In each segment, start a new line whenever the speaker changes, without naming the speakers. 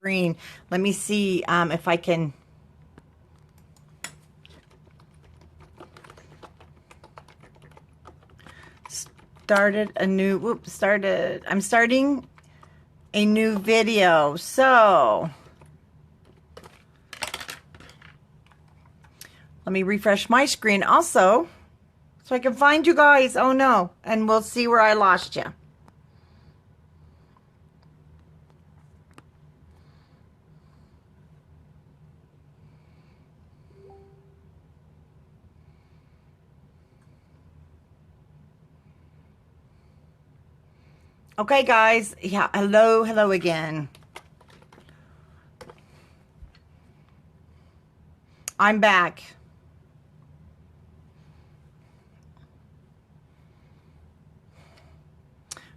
Green. Let me see if I can. I'm starting a new video. So let me refresh my screen also so I can find you guys. Oh no. And we'll see where I lost you. Okay, guys. Yeah, hello again. I'm back.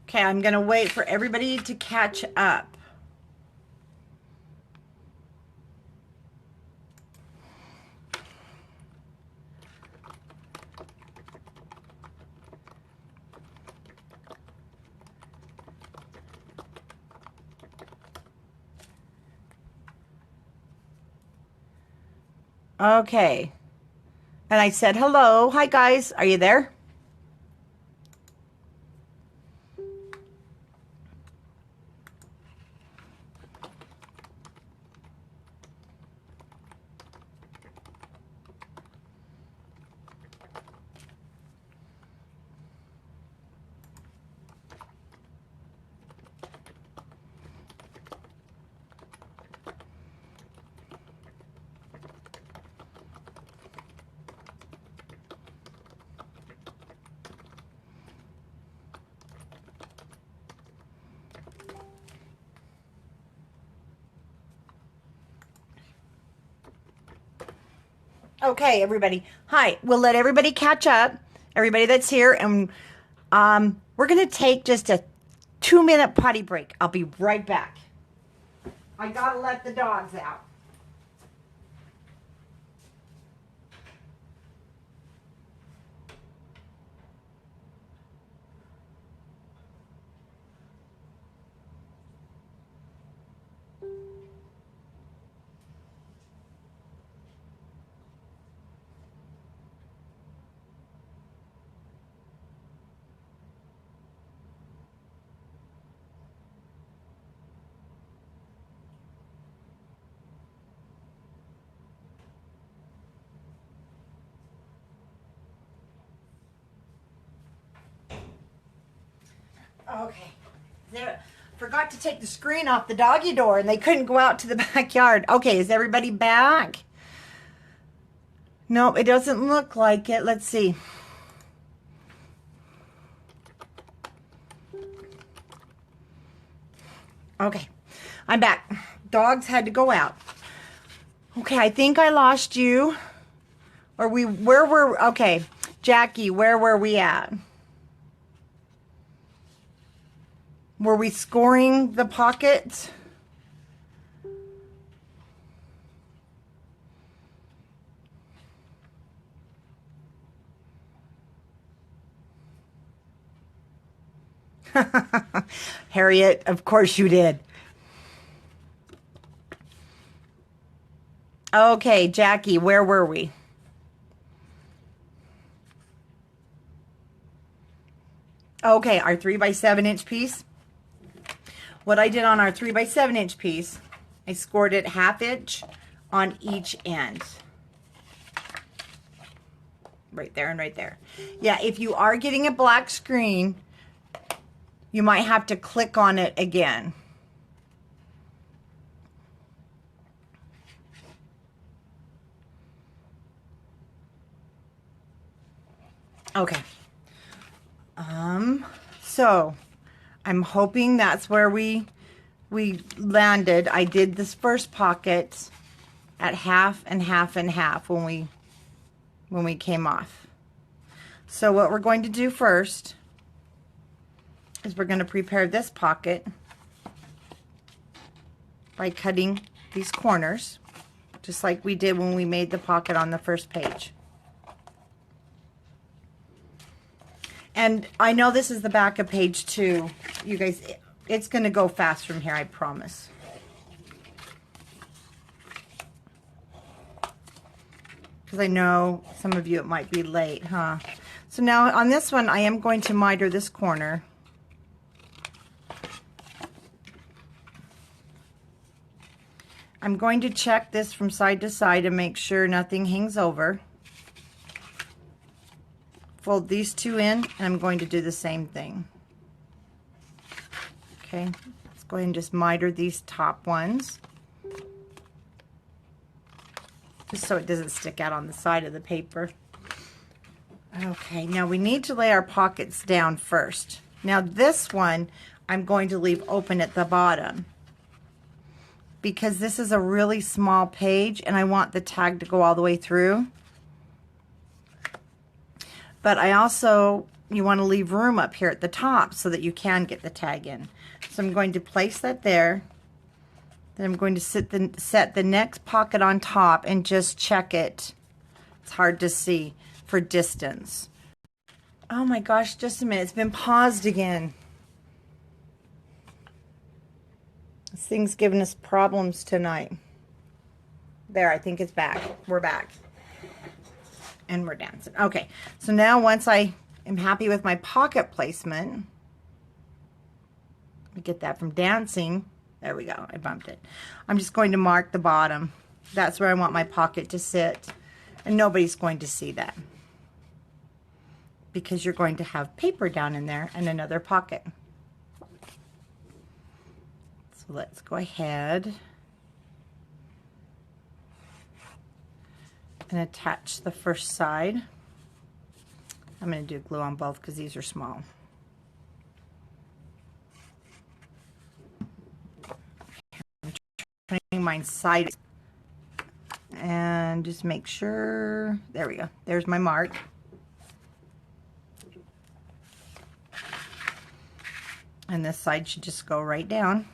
Okay, I'm going to wait for everybody to catch up. Okay. And I said, hello. Hi, guys. Are you there? Okay, everybody. Hi. We'll let everybody catch up. Everybody that's here. And we're going to take just a 2-minute potty break. I'll be right back. I got to let the dogs out. Okay. There, forgot to take the screen off the doggy door and they couldn't go out to the backyard. Okay, is everybody back? No, it doesn't look like it. Let's see. Okay, I'm back. Dogs had to go out. Okay, I think I lost you. Okay, Jackie, where were we at? Were we scoring the pocket? Harriet, of course you did. Okay, Jackie, where were we? Okay, our 3x7-inch piece. What I did on our 3x7-inch piece, I scored it 1/2 inch on each end. Right there and right there. Yeah, if you are getting a black screen, you might have to click on it again. Okay. So I'm hoping that's where we landed. I did this first pocket at 1/2 and 1/2 and 1/2 when we came off. So what we're going to do first is we're going to prepare this pocket by cutting these corners, just like we did when we made the pocket on the first page. And I know this is the back of page 2. You guys, it's going to go fast from here, I promise. because I know some of you it might be late, huh? So now on this one, I am going to miter this corner. I'm going to check this from side to side and make sure nothing hangs over. Fold these two in, and I'm going to do the same thing. Okay, let's go ahead and just miter these top ones, just so it doesn't stick out on the side of the paper. Okay, now we need to lay our pockets down first. Now this one, I'm going to leave open at the bottom, because this is a really small page and I want the tag to go all the way through. But I also, you want to leave room up here at the top so that you can get the tag in. So I'm going to place that there. Then I'm going to set the next pocket on top and just check it. It's hard to see for distance. Oh my gosh, just a minute. It's been paused again. This thing's giving us problems tonight. There, I think it's back. We're back. And we're dancing. Okay, so now once I am happy with my pocket placement, we get that from dancing. There we go, I bumped it. I'm just going to mark the bottom. That's where I want my pocket to sit. And nobody's going to see that, because you're going to have paper down in there and another pocket. So let's go ahead and attach the first side. I'm going to do glue on both because these are small. I'm turning mine side and just make sure, there we go, there's my mark. And this side should just go right down.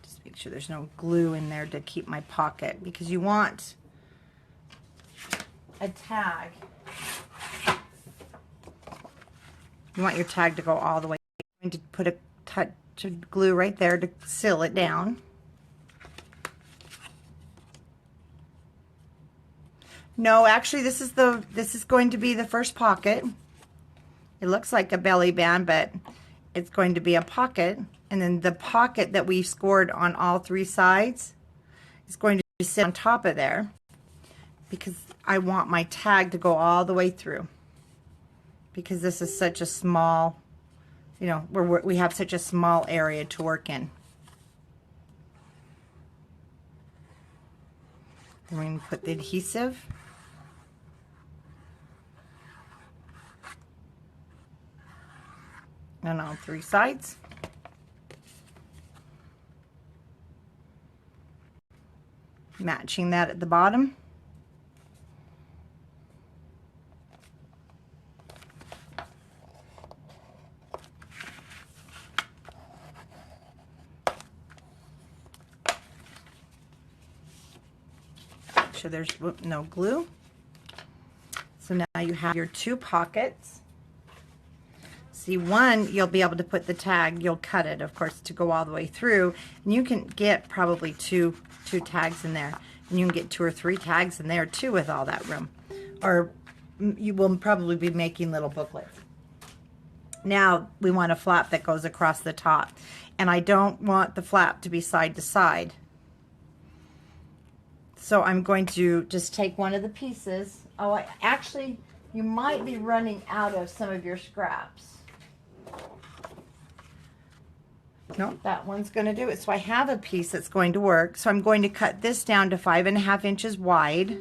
Just make sure there's no glue in there to keep my pocket, because you want a tag. You want your tag to go all the way. I'm going to put a touch of glue right there to seal it down. No, actually this is going to be the first pocket. It looks like a belly band, but it's going to be a pocket, and then the pocket that we've scored on all three sides is going to sit on top of there, because I want my tag to go all the way through, because this is such a small, you know, we have such a small area to work in. Then we're going to put the adhesive. On all three sides. Matching that at the bottom. Make sure there's no glue. So now you have your two pockets. See, one, you'll be able to put the tag, you'll cut it, of course, to go all the way through. And you can get probably two tags in there. And you can get 2 or 3 tags in there, too, with all that room. Or you will probably be making little booklets. Now, we want a flap that goes across the top. And I don't want the flap to be side to side. So I'm going to just take one of the pieces. Oh, actually, you might be running out of some of your scraps. No, that one's going to do it. So I have a piece that's going to work. So I'm going to cut this down to 5.5 inches wide.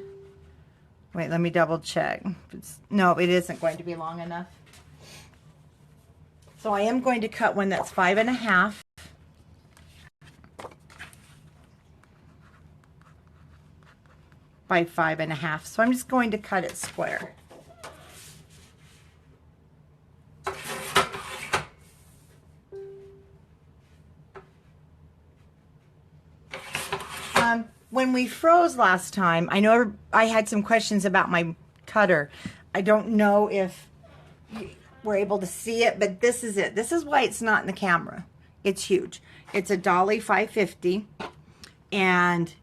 Wait, let me double check. No, it isn't going to be long enough. So I am going to cut one that's 5.5. By 5.5. So I'm just going to cut it square. When we froze last time, I know I had some questions about my cutter. I don't know if we're able to see it, but this is it. This is why it's not in the camera. It's huge. It's a Dolly 550, and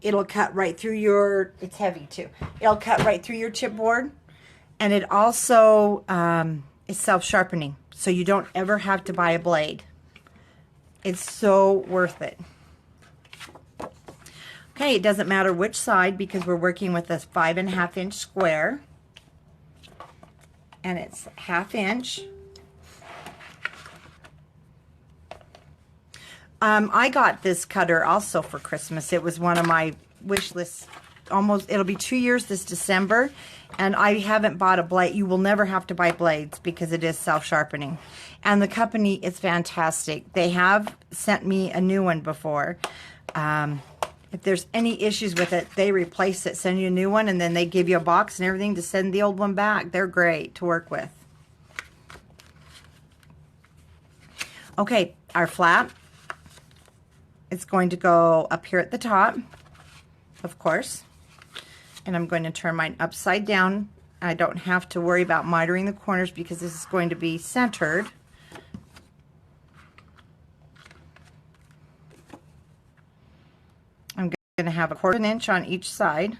it'll cut right through your, it's heavy too. It'll cut right through your chipboard, and it also is self-sharpening, so you don't ever have to buy a blade. It's so worth it. Okay, it doesn't matter which side because we're working with a 5.5 inch square. And it's 1/2 inch. I got this cutter also for Christmas. It was one of my wish lists. Almost, it'll be 2 years this December. And I haven't bought a blade. You will never have to buy blades because it is self-sharpening. And the company is fantastic. They have sent me a new one before. If there's any issues with it, they replace it, send you a new one, and then they give you a box and everything to send the old one back. They're great to work with. Okay, our flap. It's going to go up here at the top, of course. And I'm going to turn mine upside down. I don't have to worry about mitering the corners because this is going to be centered. I'm going to have 1/4 inch on each side.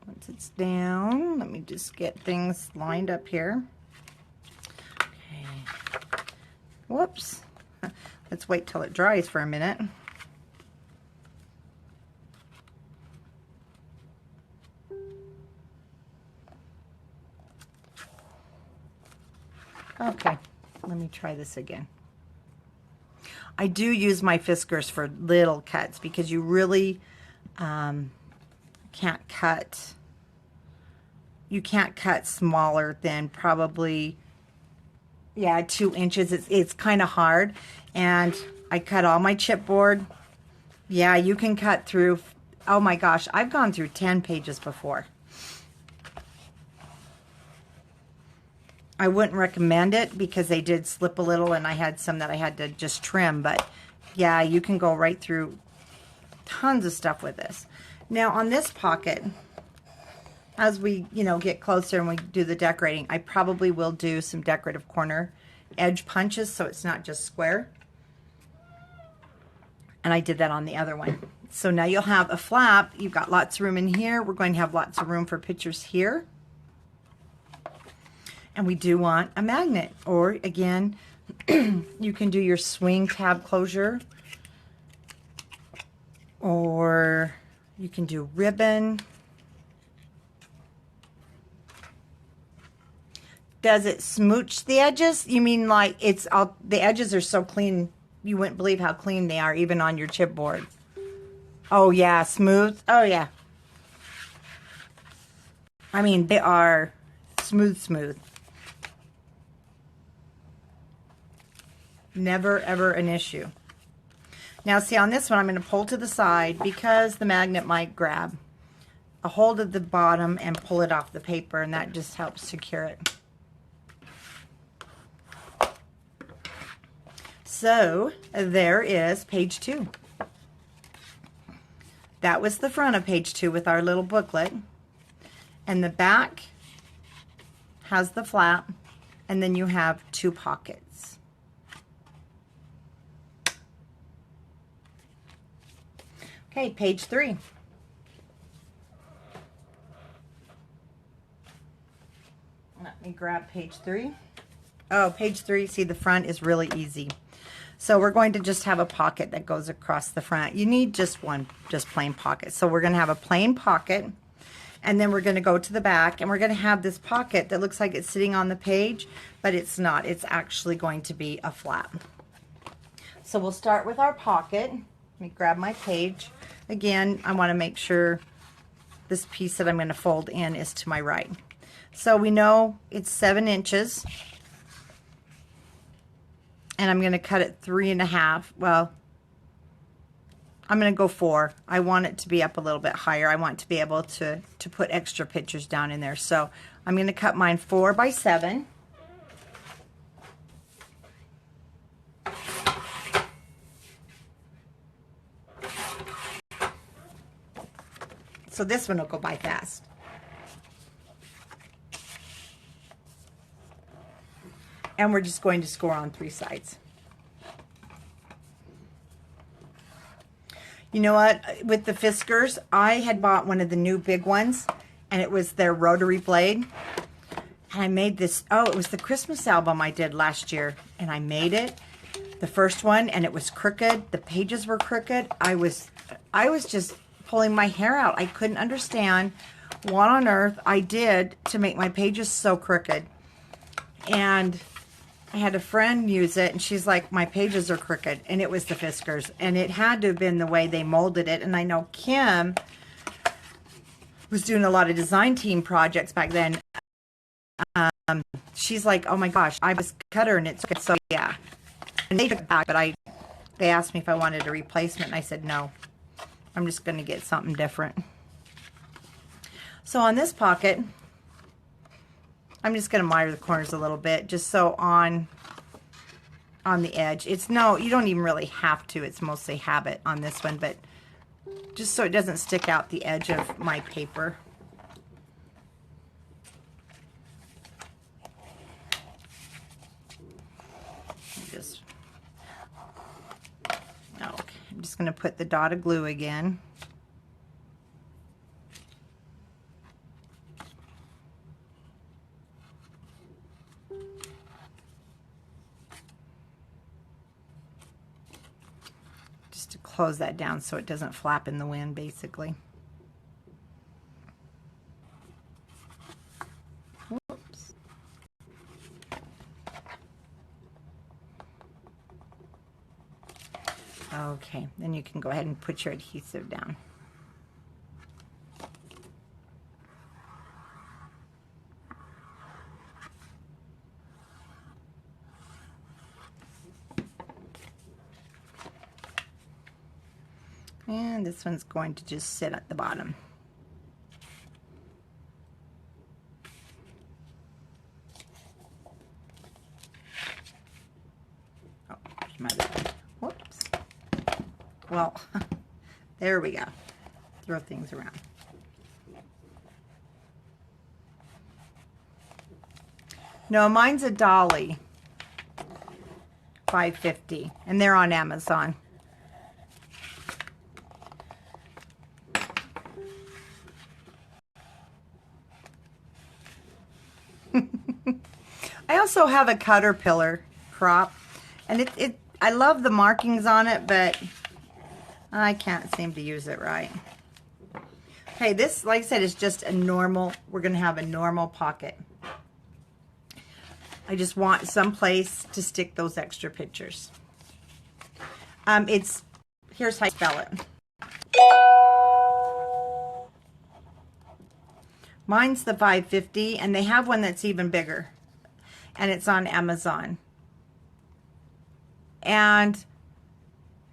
Once it's down, let me just get things lined up here. Okay. Whoops. Let's wait till it dries for a minute. Okay, let me try this again. I do use my Fiskars for little cuts because you really can't cut. You can't cut smaller than probably, yeah, 2 inches. It's kind of hard. And I cut all my chipboard. Yeah, you can cut through, oh my gosh, I've gone through 10 pages before. I wouldn't recommend it because they did slip a little and I had some that I had to just trim, but yeah, you can go right through tons of stuff with this. Now on this pocket, as we, get closer and we do the decorating, I probably will do some decorative corner edge punches so it's not just square. And I did that on the other one. So now you'll have a flap. You've got lots of room in here. We're going to have lots of room for pictures here. And we do want a magnet, or again, you can do your swing tab closure, or you can do ribbon. Does it smooch the edges? You mean like it's all, the edges are so clean, you wouldn't believe how clean they are even on your chipboard. Oh yeah, smooth. Oh yeah. I mean, they are smooth. Never, ever an issue. Now, see, on this one, I'm going to pull to the side because the magnet might grab a hold of the bottom and pull it off the paper, and that just helps secure it. So, there is page 2. That was the front of page 2 with our little booklet. And the back has the flap, and then you have 2 pockets. Okay, page 3. Let me grab page 3. Oh, page 3, see the front is really easy. So we're going to just have a pocket that goes across the front. You need just one, just plain pocket. So we're going to have a plain pocket, and then we're going to go to the back, and we're going to have this pocket that looks like it's sitting on the page, but it's not. It's actually going to be a flap. So we'll start with our pocket. Let me grab my page. Again, I want to make sure this piece that I'm going to fold in is to my right. So we know it's 7 inches. And I'm going to cut it 3.5. Well, I'm going to go 4. I want it to be up a little bit higher. I want to be able to put extra pictures down in there. So I'm going to cut mine 4 by 7. So this one will go by fast. And we're just going to score on 3 sides. You know what? With the Fiskars, I had bought one of the new big ones, and it was their rotary blade. And I made this, oh, it was the Christmas album I did last year. And I made it, the first one, and it was crooked. The pages were crooked. I was just pulling my hair out. I couldn't understand what on earth I did to make my pages so crooked. And I had a friend use it, and she's like, my pages are crooked. And it was the Fiskars. And it had to have been the way they molded it. And I know Kim was doing a lot of design team projects back then. She's like, oh my gosh, I was cut her, and it's good. So yeah. And they took it back, but they asked me if I wanted a replacement, and I said no. I'm just going to get something different. So on this pocket, I'm just going to miter the corners a little bit, just so on the edge. It's no, you don't even really have to. It's mostly habit on this one, but just so it doesn't stick out the edge of my paper. I'm just going to put the dot of glue again. Just to close that down so it doesn't flap in the wind, basically. Whoops. Okay, then you can go ahead and put your adhesive down. And this one's going to just sit at the bottom. Oh, there's my other one. Whoops. Well, there we go. Throw things around. No, mine's a Dolly 550, and they're on Amazon. I also have a Caterpillar crop, and I love the markings on it, but I can't seem to use it right. Okay, this, like I said, is just a normal, we're going to have a normal pocket. I just want some place to stick those extra pictures. Here's how I spell it. Mine's the 550, and they have one that's even bigger, and it's on Amazon. And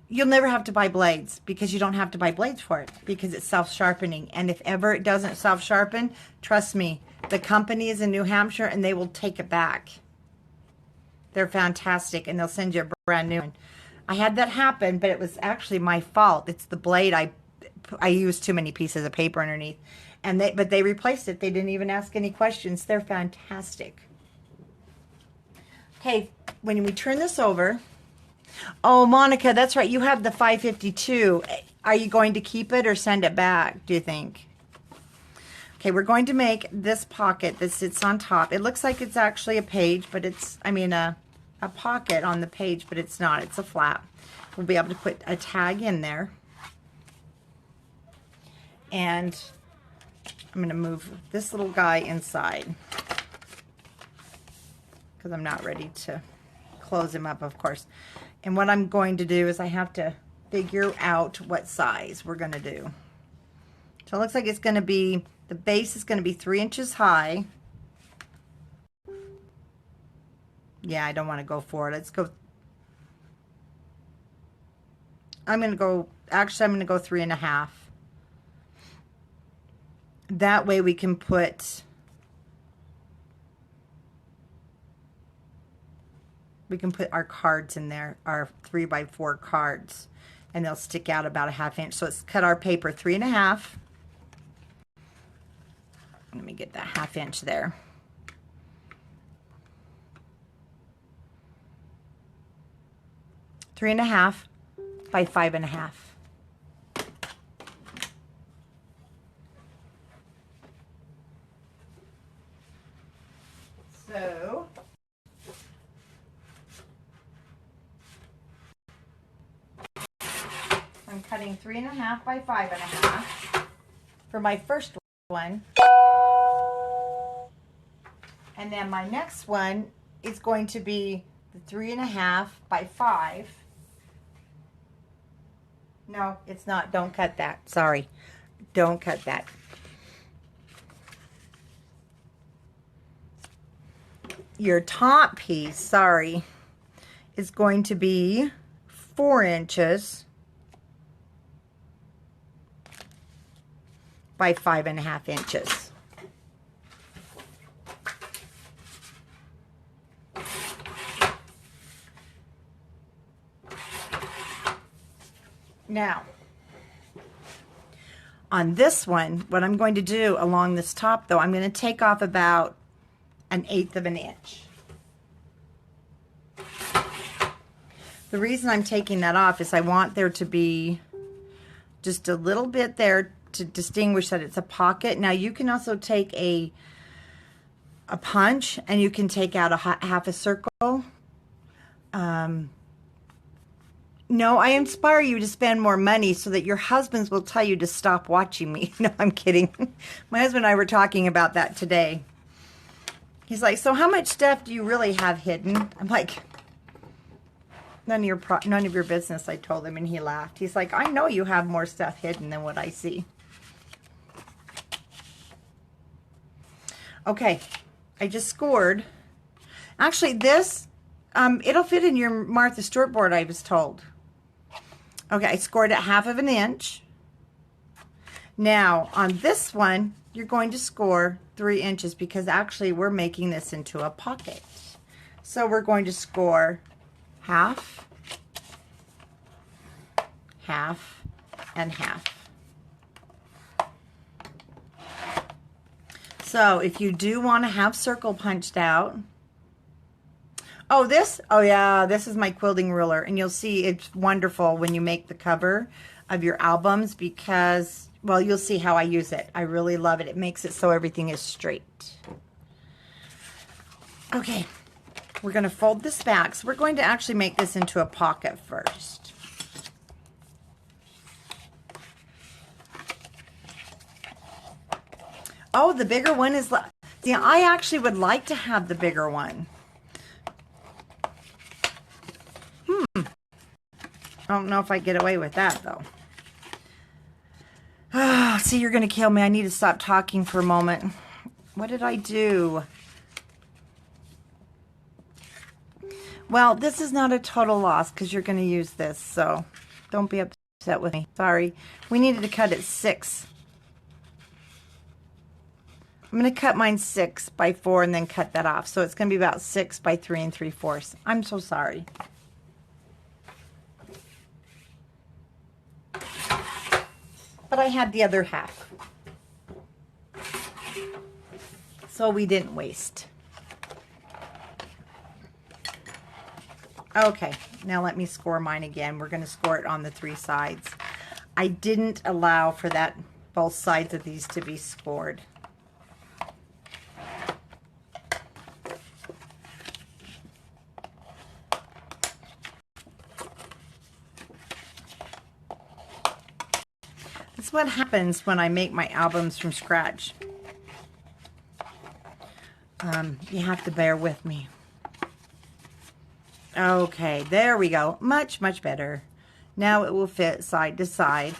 you'll never have to buy blades, because you don't have to buy blades for it, because it's self-sharpening. And if ever it doesn't self-sharpen, trust me, the company is in New Hampshire, and they will take it back. They're fantastic, and they'll send you a brand new one. I had that happen, but it was actually my fault. It's the blade. I used too many pieces of paper underneath, but they replaced it. They didn't even ask any questions. They're fantastic. Okay, when we turn this over, oh, Monica, that's right. You have the 552. Are you going to keep it or send it back, do you think? Okay, we're going to make this pocket that sits on top. It looks like it's actually a page, but it's, a pocket on the page, but it's not. It's a flap. We'll be able to put a tag in there. And I'm going to move this little guy inside, because I'm not ready to close him up, of course. And what I'm going to do is I have to figure out what size we're going to do. So it looks like it's going to be, the base is going to be 3 inches high. Yeah, I don't want to go for it. Let's go. I'm going to go 3.5. That way we can put, our cards in there, our 3x4 cards, and they'll stick out about a 1/2 inch. So let's cut our paper 3.5. Let me get that 1/2 inch there. Three and a half by 5.5. So I'm cutting 3.5 by 5.5 for my first one. And then my next one is going to be the 3.5 by 5. No, it's not. Don't cut that. Sorry. Don't cut that. Your top piece, sorry, is going to be 4 inches by 5.5 inches. Now, on this one, what I'm going to do along this top, though, I'm going to take off about 1/8 of an inch. The reason I'm taking that off is I want there to be just a little bit there to distinguish that it's a pocket. Now, you can also take a punch and you can take out a 1/2 a circle. No, I inspire you to spend more money so that your husbands will tell you to stop watching me. No, I'm kidding. My husband and I were talking about that today. He's like, so how much stuff do you really have hidden? I'm like, none of your business, I told him, and he laughed. He's like, I know you have more stuff hidden than what I see. Okay, I just scored. Actually, this, it'll fit in your Martha Stewart board, I was told. Okay, I scored at 1/2 of an inch. Now, on this one, you're going to score 3 inches because actually we're making this into a pocket. So we're going to score 1/2, 1/2, and 1/2. So if you do want to have circle punched out, oh yeah, this is my quilting ruler, and you'll see it's wonderful when you make the cover of your albums because, well, you'll see how I use it. I really love it. It makes it so everything is straight. Okay, we're going to fold this back. So we're going to actually make this into a pocket first. Oh, the bigger one is, see, I actually would like to have the bigger one. I don't know if I get away with that, though. Ah, see, you're going to kill me. I need to stop talking for a moment. What did I do? Well, this is not a total loss because you're going to use this, so don't be upset with me. Sorry. We needed to cut it 6. I'm going to cut mine 6 by 4 and then cut that off. So it's going to be about 6 by 3 3/4. I'm so sorry. But I had the other half. So we didn't waste. Okay, now let me score mine again. We're going to score it on the 3 sides. I didn't allow for that, both sides of these to be scored. That's what happens when I make my albums from scratch. You have to bear with me. Okay, there we go. Much, much better. Now it will fit side to side.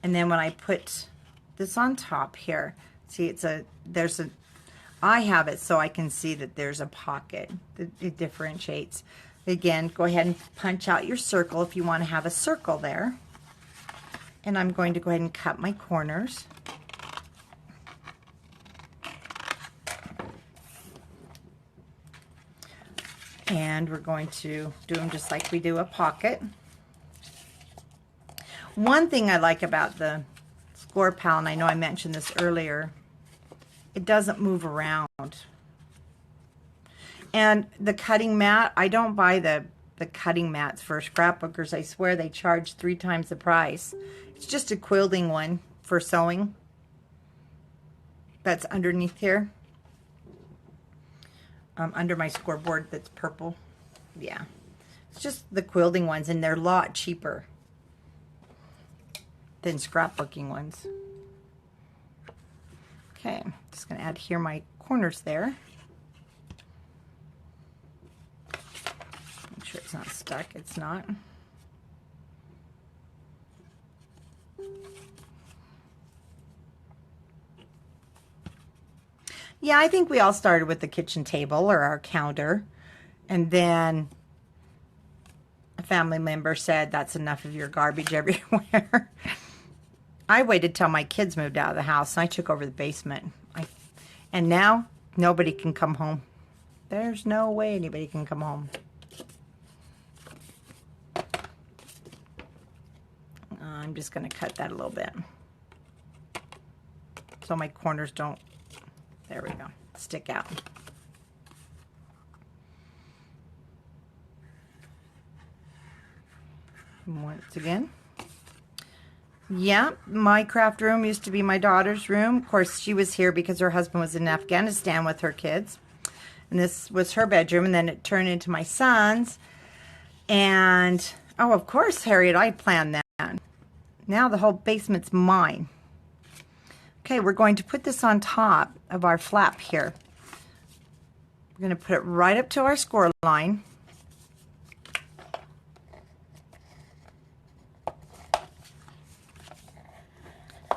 And then when I put this on top here, see, I have it so I can see that there's a pocket that it differentiates. Again, go ahead and punch out your circle if you want to have a circle there. And I'm going to go ahead and cut my corners. And we're going to do them just like we do a pocket. One thing I like about the Score Pal, and I know I mentioned this earlier, it doesn't move around. And the cutting mat, I don't buy the cutting mats for scrapbookers. I swear they charge 3 times the price. It's just a quilting one for sewing. That's underneath here. Under my scoreboard that's purple. Yeah. It's just the quilting ones, and they're a lot cheaper than scrapbooking ones. Okay, just going to add here my corners there. Make sure it's not stuck. It's not. Yeah, I think we all started with the kitchen table or our counter, and then a family member said, that's enough of your garbage everywhere. I waited till my kids moved out of the house, and I took over the basement. And now, nobody can come home. There's no way anybody can come home. I'm just going to cut that a little bit, so my corners don't, there we go, stick out. Once again. Yeah, my craft room used to be my daughter's room. Of course, she was here because her husband was in Afghanistan with her kids. And this was her bedroom, and then it turned into my son's. And, oh, of course, Harriet, I planned that. Now the whole basement's mine. Okay, we're going to put this on top of our flap here. We're going to put it right up to our score line.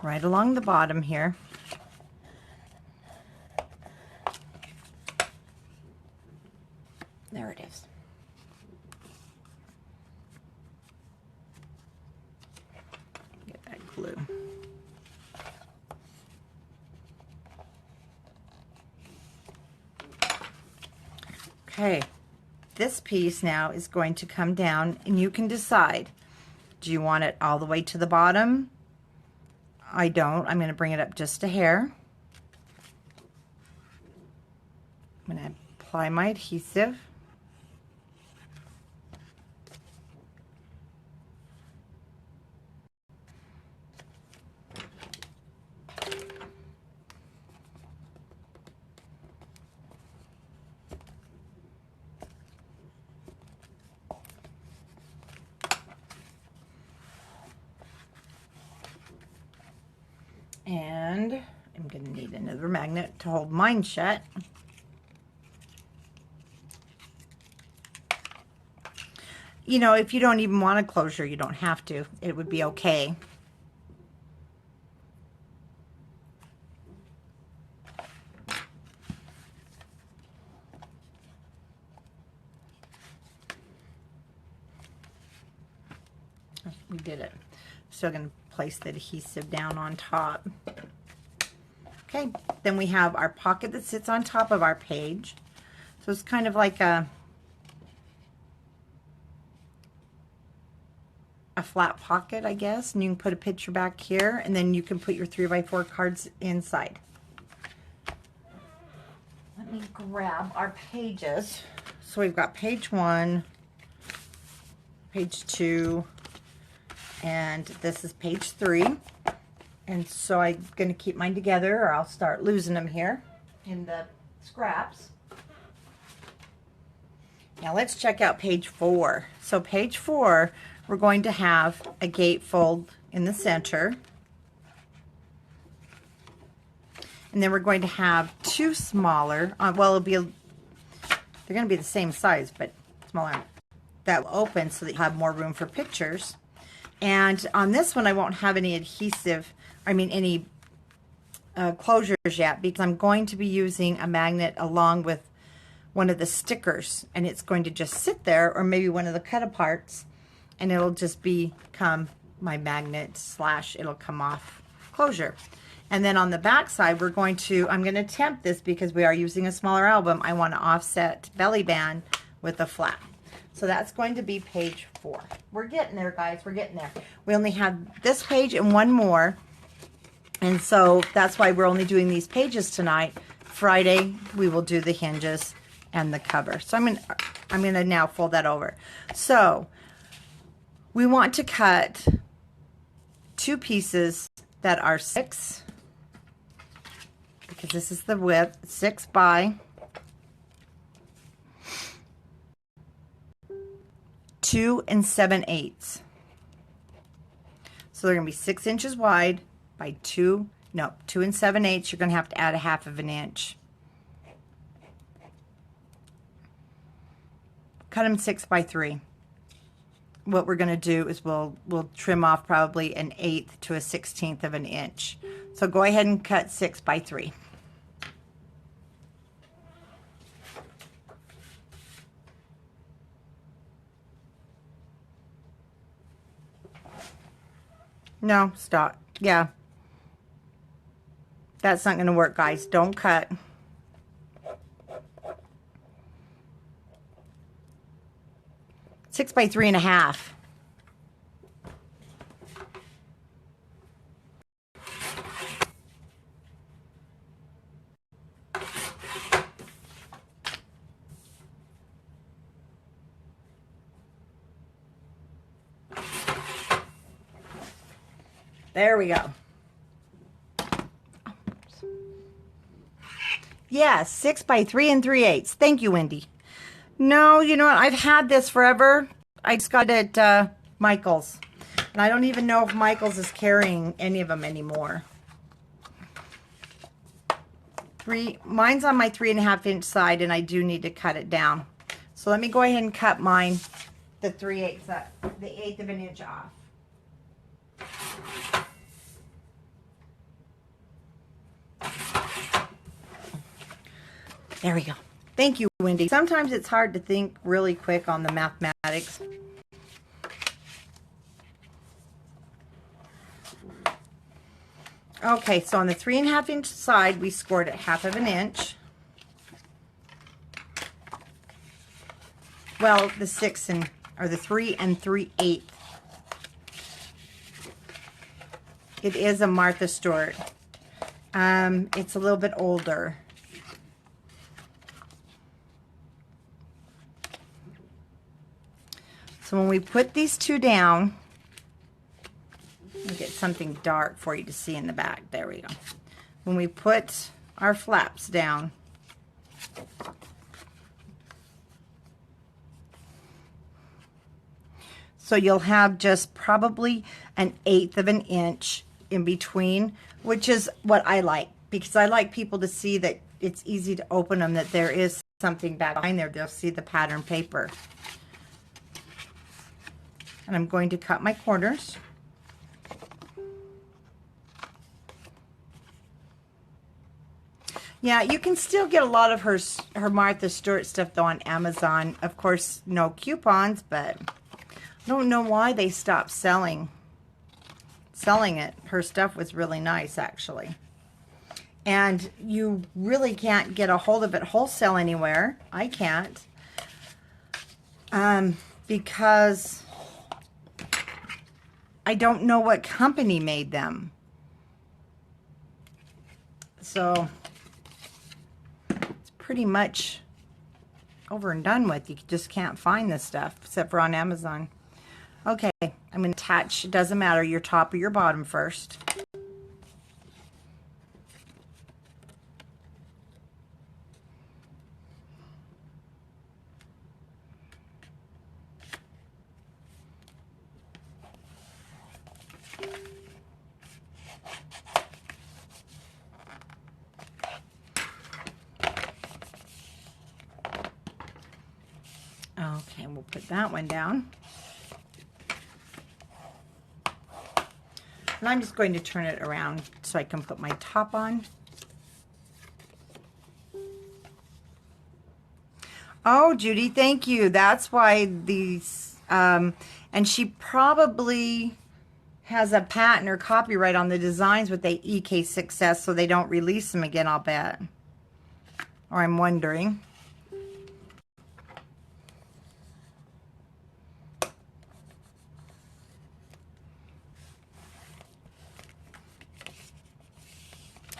Right along the bottom here. There it is. Get that glue. Okay, this piece now is going to come down, and you can decide, do you want it all the way to the bottom? I don't. I'm going to bring it up just a hair. I'm going to apply my adhesive. And I'm going to need another magnet to hold mine shut. You know, if you don't even want a closure, you don't have to. It would be okay. We did it. Still going to place the adhesive down on top. Okay, then we have our pocket that sits on top of our page. So it's kind of like a flat pocket, I guess, and you can put a picture back here, and then you can put your 3x4 cards inside. Let me grab our pages. So we've got page 1, page 2, and this is page 3. And so I'm going to keep mine together, or I'll start losing them here in the scraps. Now let's check out page 4. So page 4, we're going to have a gatefold in the center. And then we're going to have 2 smaller, well, they're going to be the same size, but smaller. That will open so that you have more room for pictures. And on this one, I won't have any adhesive, any closures yet, because I'm going to be using a magnet along with one of the stickers, and it's going to just sit there, or maybe one of the cut aparts, and it'll just become my magnet / it'll come off closure. And then on the back side, I'm going to attempt this because we are using a smaller album. I want to offset belly band with a flap. So that's going to be page 4. We're getting there, guys. We're getting there. We only have this page and one more. And so that's why we're only doing these pages tonight. Friday, we will do the hinges and the cover. So I'm gonna now fold that over. So we want to cut 2 pieces that are 6, because this is the width, 6 by 2 7/8. So they're gonna be 6 inches wide by 2 7/8. You're gonna have to add a 1/2 inch. Cut them 6 by 3. What we're gonna do is we'll trim off probably an 1/8 to a 1/16 of an inch. So go ahead and cut 6 by 3. No, stop. Yeah. That's not going to work, guys. Don't cut. Six by 3.5. There we go. Yes, 6 by 3 3/8. Thank you, Wendy. No, you know what? I've had this forever. I just got it at Michael's. And I don't even know if Michael's is carrying any of them anymore. Mine's on my 3.5 inch side, and I do need to cut it down. So let me go ahead and cut mine, the 3/8, the 1/8 of an inch off. There we go. Thank you, Wendy. Sometimes it's hard to think really quick on the mathematics. Okay, so on the 3.5 inch side, we scored it 1/2 inch. Well, the 3 3/8. It is a Martha Stewart. It's a little bit older. So when we put these 2 down, let me get something dark for you to see in the back. There we go. When we put our flaps down, so you'll have just probably an 1/8 of an inch in between, which is what I like, because I like people to see that it's easy to open them, that there is something back behind there. They'll see the pattern paper. And I'm going to cut my corners. Yeah, you can still get a lot of her Martha Stewart stuff though on Amazon. Of course, no coupons, but I don't know why they stopped selling it. Her stuff was really nice, actually. And you really can't get a hold of it wholesale anywhere. I can't. Because I don't know what company made them. So it's pretty much over and done with. You just can't find this stuff except for on Amazon. Okay, I'm going to attach, it doesn't matter, your top or your bottom first. Okay, we'll put that one down. And I'm just going to turn it around so I can put my top on. Oh, Judy, thank you. That's why these, and she probably has a patent or copyright on the designs with the EK Success, so they don't release them again, I'll bet. Or I'm wondering.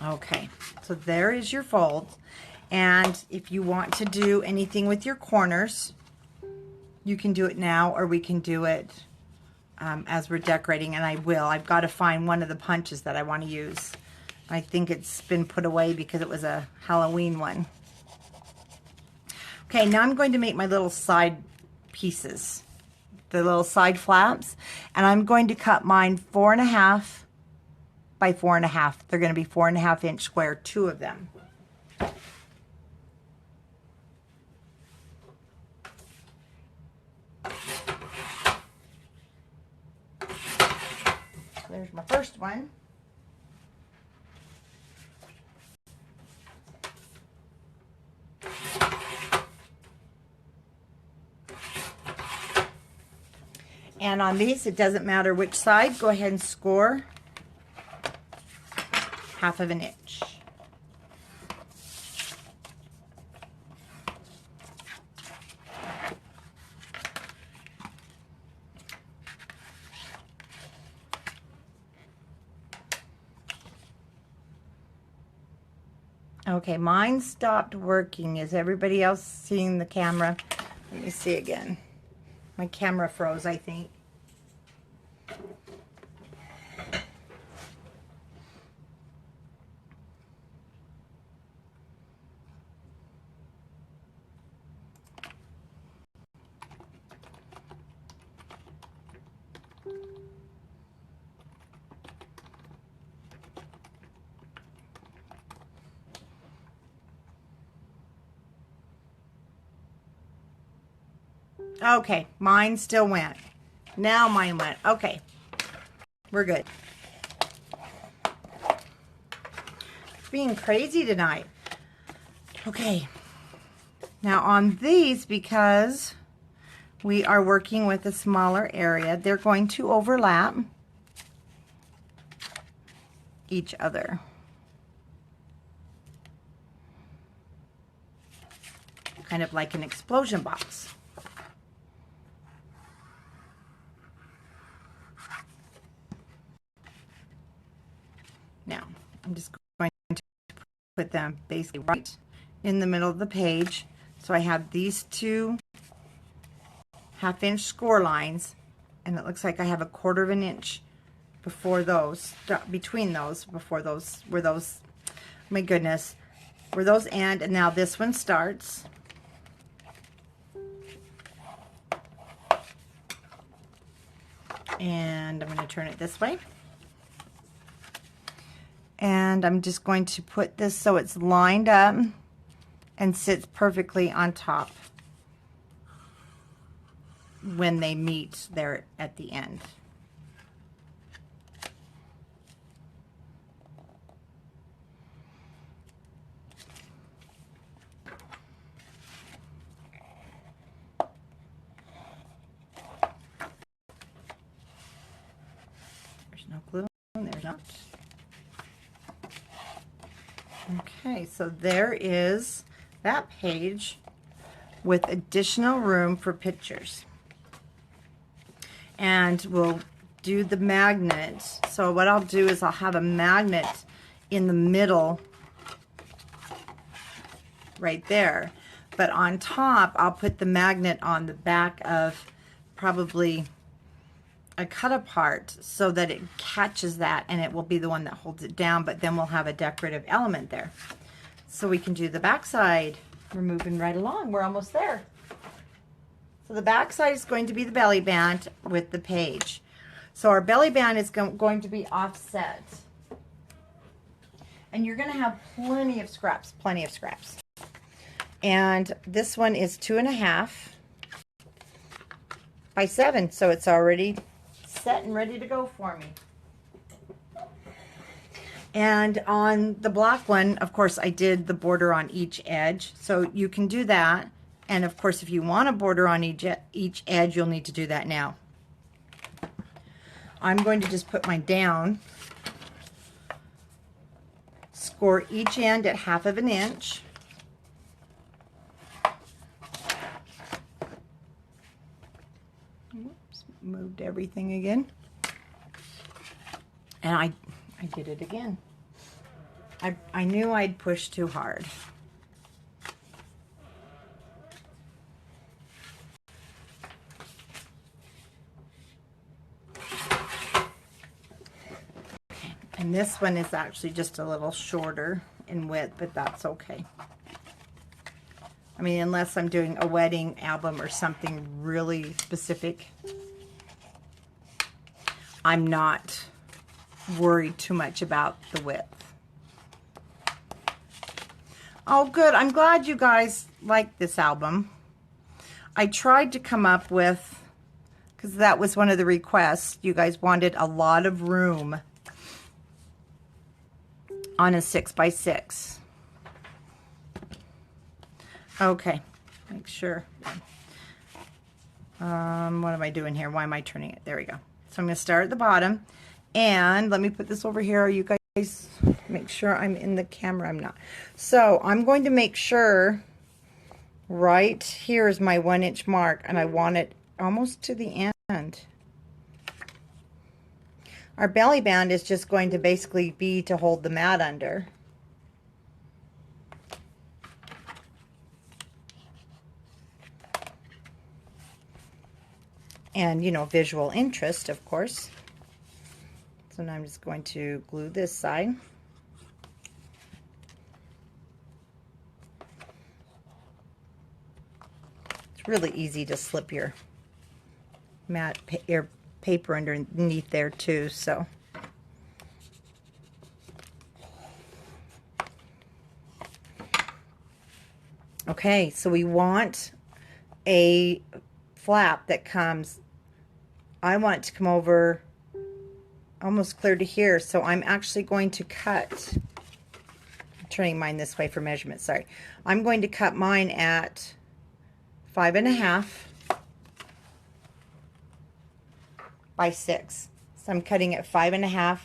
Okay, so there is your fold. And if you want to do anything with your corners, you can do it now, or we can do it as we're decorating, and I will. I've got to find one of the punches that I want to use. I think it's been put away because it was a Halloween one. Okay, now I'm going to make my little side pieces, the little side flaps, and I'm going to cut mine 4.5 by 4.5. They're going to be 4.5 inch square, 2 of them. There's my first one. And on these, it doesn't matter which side, go ahead and score 1/2 inch. Okay, mine stopped working. Is everybody else seeing the camera? Let me see again. My camera froze, I think. Okay, mine still went. Now mine went. Okay, we're good. It's being crazy tonight. Okay, now on these, because we are working with a smaller area, they're going to overlap each other. Kind of like an explosion box. Now, I'm just going to put them basically right in the middle of the page. So I have these 2 1/2 inch score lines, and it looks like I have 1/4 inch before those, between those, before those, where those, my goodness, where those end, and now this one starts. And I'm going to turn it this way. And I'm just going to put this so it's lined up and sits perfectly on top when they meet there at the end. There's no glue, there's not. Okay, so there is that page with additional room for pictures. And we'll do the magnet. So what I'll do is I'll have a magnet in the middle right there. But on top, I'll put the magnet on the back of probably a cut apart so that it catches that, and it will be the one that holds it down, but then we'll have a decorative element there. So we can do the back side. We're moving right along. We're almost there. So the back side is going to be the belly band with the page. So our belly band is going to be offset. And you're going to have plenty of scraps, plenty of scraps. And this one is 2.5 by 7, so it's already set and ready to go for me. And on the black one, of course, I did the border on each edge, so you can do that. And of course, if you want a border on each edge, you'll need to do that now. I'm going to just put mine down, score each end at 1/2 inch. Oops, moved everything again. And I did it again. I knew I'd push too hard. And this one is actually just a little shorter in width, but that's okay. I mean, unless I'm doing a wedding album or something really specific, I'm not worried too much about the width. Oh, good. I'm glad you guys like this album. I tried to come up with, because that was one of the requests, you guys wanted a lot of room on a 6x6. Okay, make sure. What am I doing here? Why am I turning it? There we go. So I'm going to start at the bottom, and let me put this over here. You guys make sure I'm in the camera. I'm not. So I'm going to make sure right here is my 1-inch mark, and I want it almost to the end. Our belly band is just going to basically be to hold the mat under. And, you know, visual interest, of course. So now I'm just going to glue this side. It's really easy to slip your mat, your paper underneath there too, so. Okay, so we want a flap that comes, I want it to come over almost clear to here, so I'm actually going to cut, I'm turning mine this way for measurement, sorry. I'm going to cut mine at 5.5 by 6. So I'm cutting at 5.5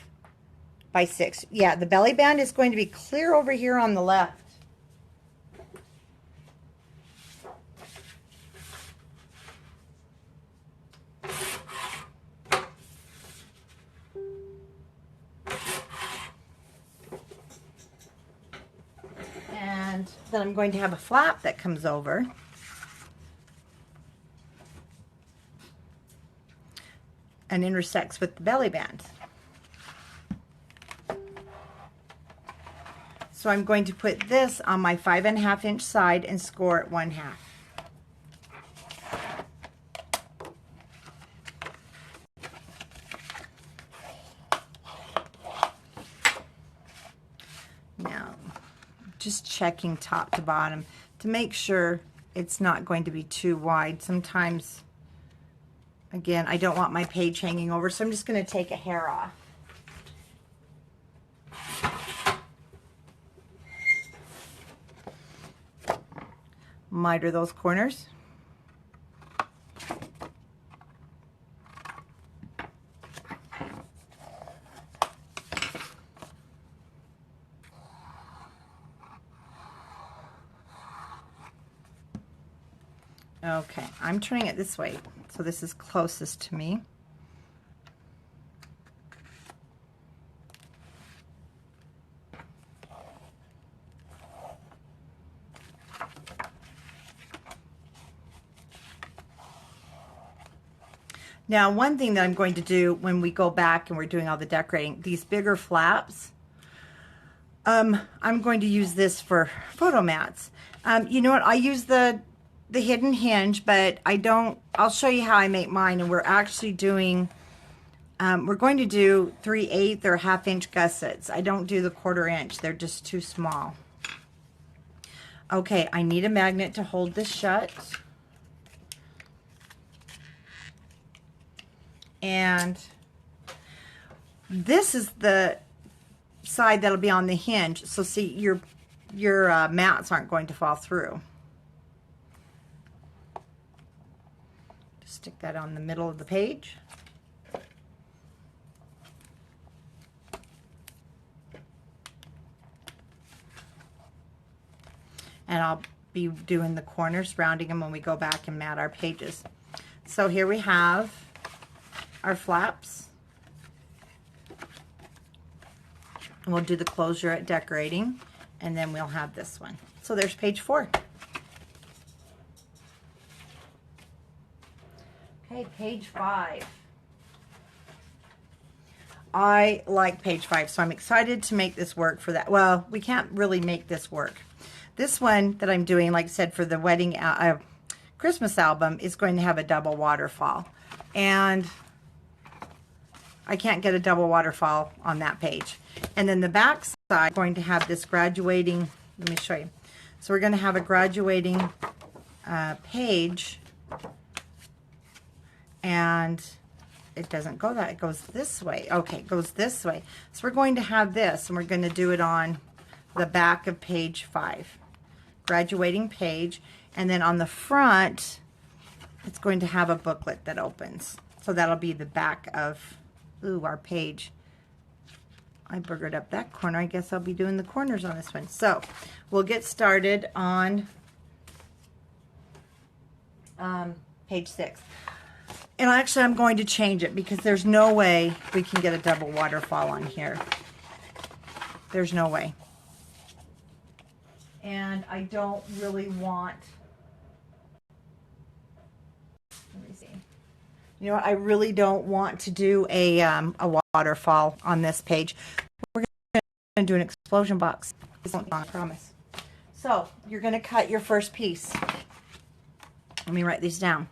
by 6. Yeah, the belly band is going to be clear over here on the left. And then I'm going to have a flap that comes over. And intersects with the belly band. So I'm going to put this on my 5.5-inch side and score it 1/2. Now, just checking top to bottom to make sure it's not going to be too wide. Sometimes, again, I don't want my page hanging over, so I'm just going to take a hair off. Miter those corners. Okay, I'm turning it this way, so this is closest to me. Now, one thing that I'm going to do when we go back and we're doing all the decorating, these bigger flaps, I'm going to use this for photo mats. You know what, I use the hidden hinge, but I don't, I'll show you how I make mine, and we're actually doing, we're going to do 3/8 or 1/2-inch gussets. I don't do the 1/4 inch, they're just too small. Okay, I need a magnet to hold this shut. And this is the side that'll be on the hinge. So see, your mats aren't going to fall through. Just stick that on the middle of the page. And I'll be doing the corners, rounding them when we go back and mat our pages. So here we have our flaps. And we'll do the closure at decorating, and then we'll have this one. So there's page 4. Okay, page 5. I like page 5, so I'm excited to make this work for that. Well, we can't really make this work. This one that I'm doing, like I said, for the wedding Christmas album is going to have a double waterfall. And I can't get a double waterfall on that page. And then the back side, going to have this graduating, let me show you. So we're going to have a graduating page, and it doesn't go that, it goes this way. Okay, it goes this way. So we're going to have this, and we're going to do it on the back of page 5. Graduating page, and then on the front, it's going to have a booklet that opens. So that'll be the back of, our page. I boogered up that corner. I guess I'll be doing the corners on this one. So we'll get started on page 6. And actually, I'm going to change it because there's no way we can get a double waterfall on here. There's no way. And I don't really want, let me see. You know what? I really don't want to do a waterfall on this page. We're going to do an explosion box. I promise. So you're going to cut your first piece. Let me write these down.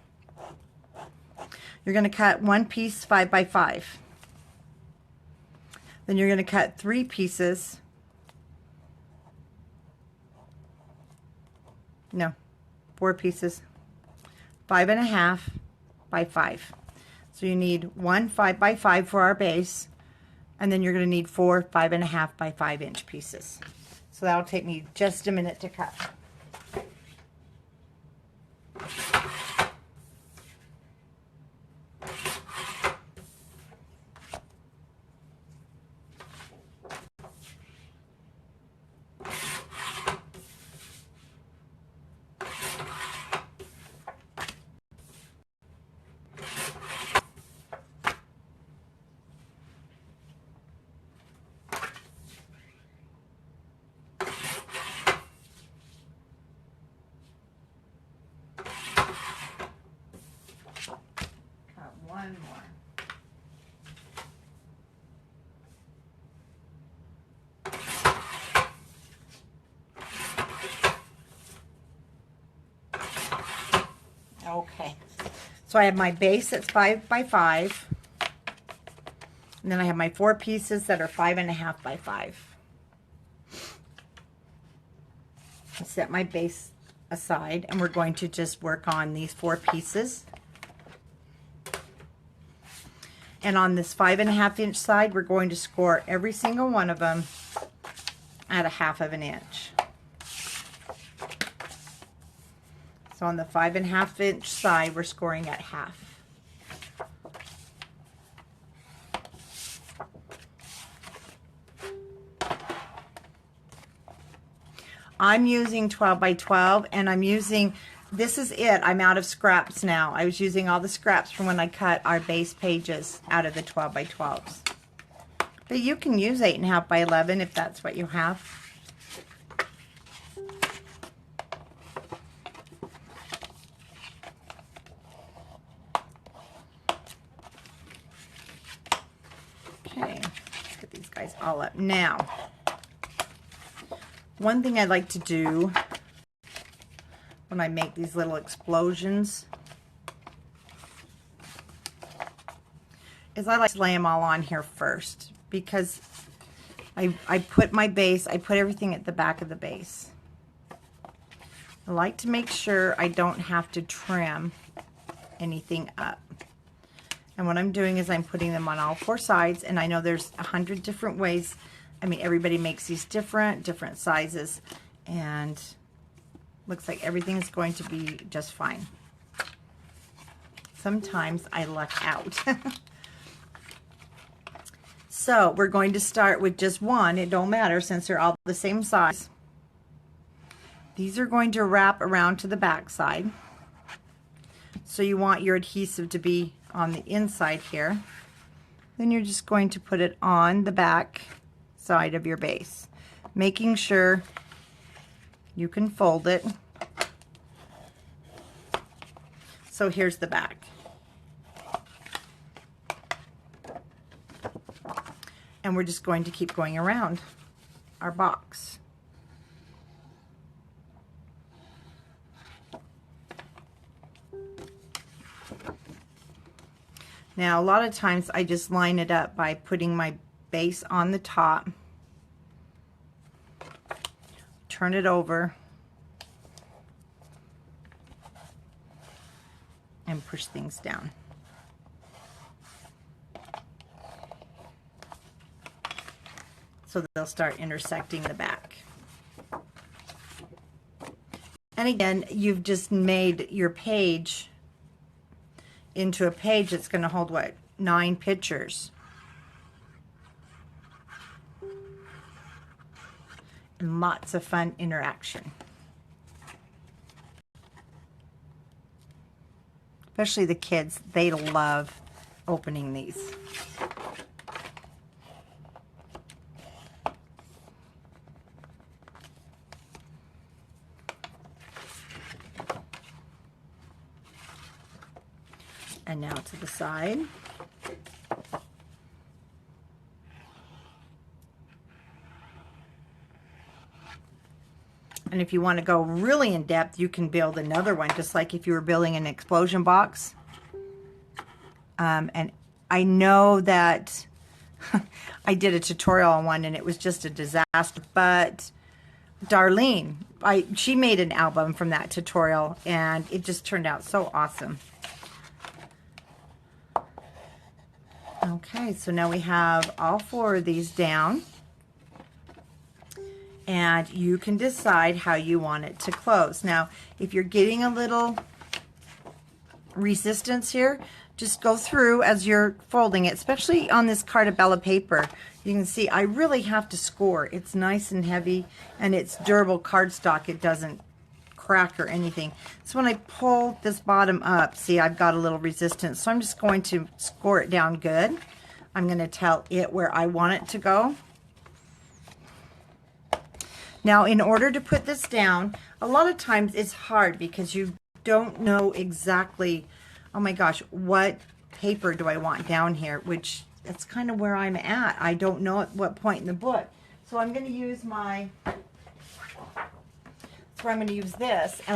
You're going to cut one piece 5 by 5. Then you're going to cut 3 pieces. No, 4 pieces, 5.5 by 5. So you need one 5 by 5 for our base, and then you're going to need 4 5.5 by 5 inch pieces. So that'll take me just a minute to cut. One more. Okay, so I have my base that's 5 by 5, and then I have my 4 pieces that are 5.5 by 5. I'll set my base aside, and we're going to just work on these 4 pieces. And on this 5.5 inch side, we're going to score every single one of them at 1/2 inch. So on the 5.5 inch side, we're scoring at 1/2. I'm using 12 by 12, and I'm using, this is it. I'm out of scraps now. I was using all the scraps from when I cut our base pages out of the 12 by 12s. But you can use 8.5 by 11 if that's what you have. Okay, let's get these guys all up. Now, one thing I like to do when I make these little explosions is I like to lay them all on here first, because I put my base, I put everything at the back of the base. I like to make sure I don't have to trim anything up. And what I'm doing is I'm putting them on all 4 sides, and I know there's 100 different ways. I mean, everybody makes these different sizes, and looks like everything is going to be just fine. Sometimes I luck out. So we're going to start with just one. It don't matter since they're all the same size. These are going to wrap around to the back side. So you want your adhesive to be on the inside here. Then you're just going to put it on the back side of your base, making sure you can fold it. So here's the back. And we're just going to keep going around our box. Now, a lot of times I just line it up by putting my base on the top, turn it over, and push things down. So they'll start intersecting the back. And again, you've just made your page into a page that's going to hold, what, 9 pictures. And lots of fun interaction. Especially the kids, they love opening these. And now to the side. And if you want to go really in depth, you can build another one, just like if you were building an explosion box. And I know that I did a tutorial on one and it was just a disaster, but Darlene, she made an album from that tutorial and it just turned out so awesome. Okay, so now we have all 4 of these down. And you can decide how you want it to close. Now, if you're getting a little resistance here, just go through as you're folding it, especially on this Cartabella paper. You can see I really have to score. It's nice and heavy, and it's durable cardstock. It doesn't crack or anything. So when I pull this bottom up, see, I've got a little resistance. So I'm just going to score it down good. I'm going to tell it where I want it to go. Now, in order to put this down, a lot of times it's hard because you don't know exactly, oh my gosh, what paper do I want down here, which that's kind of where I'm at. I don't know at what point in the book. So I'm going to use my, that's where I'm going to use this, and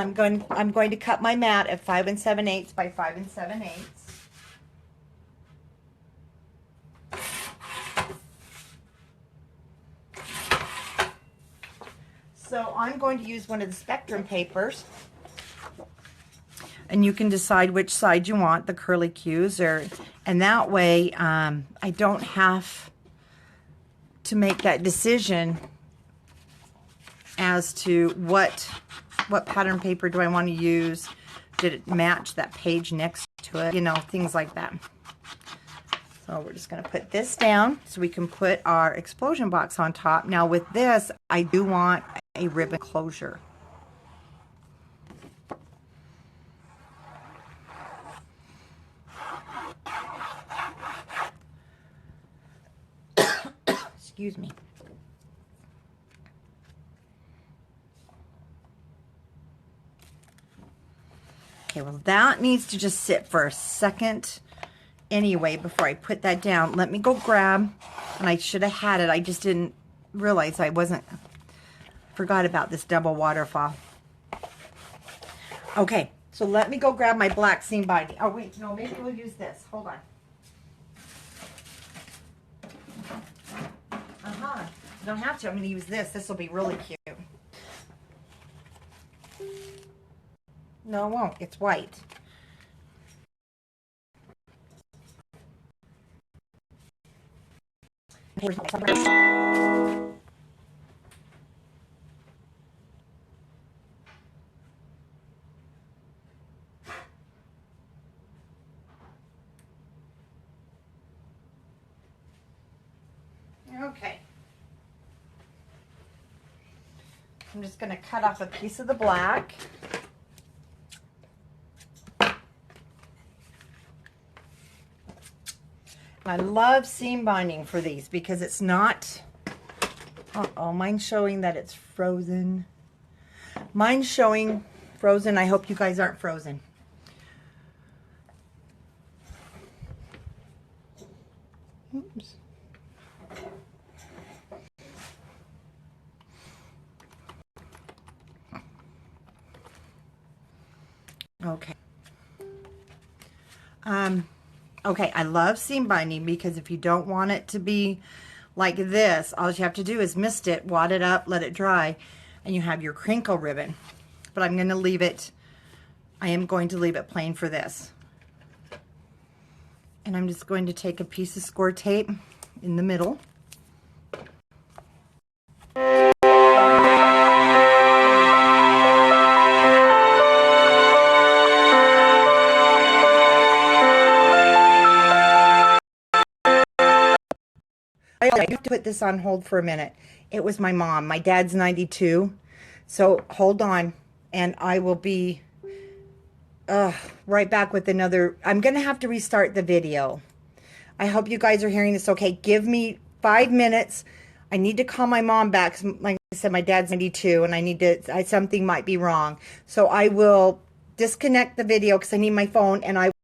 I'm going to cut my mat at 5 7/8 by 5 7/8. So I'm going to use one of the Spectrum papers, and you can decide which side you want, the curly cues, and that way I don't have to make that decision as to what pattern paper do I want to use. Did it match that page next to it? You know, things like that. So we're just going to put this down so we can put our explosion box on top. Now with this, I do want a ribbon closure. Excuse me. Okay, well that needs to just sit for a second anyway before I put that down. Let me go grab, and I should have had it. I just didn't realize forgot about this double waterfall. Okay, so let me go grab my black seam binding. Oh wait, no, maybe we'll use this. Hold on. Don't have to. I'm going to use this. This will be really cute. No, it won't. It's white. Okay. I'm just going to cut off a piece of the black. I love seam binding for these because it's not Uh-oh, mine's showing that it's frozen. Mine's showing frozen. I hope you guys aren't frozen. Oops. Okay. Okay, I love seam binding because if you don't want it to be like this, all you have to do is mist it, wad it up, let it dry, and you have your crinkle ribbon. But I'm going to leave it, I am going to leave it plain for this. And I'm just going to take a piece of score tape in the middle. I have to put this on hold for a minute. It was my mom. My dad's 92. So hold on and I will be right back with another. I'm going to have to restart the video. I hope you guys are hearing this okay. Give me 5 minutes. I need to call my mom back. Like I said, my dad's 92 and I need to, something might be wrong. So I will disconnect the video because I need my phone and I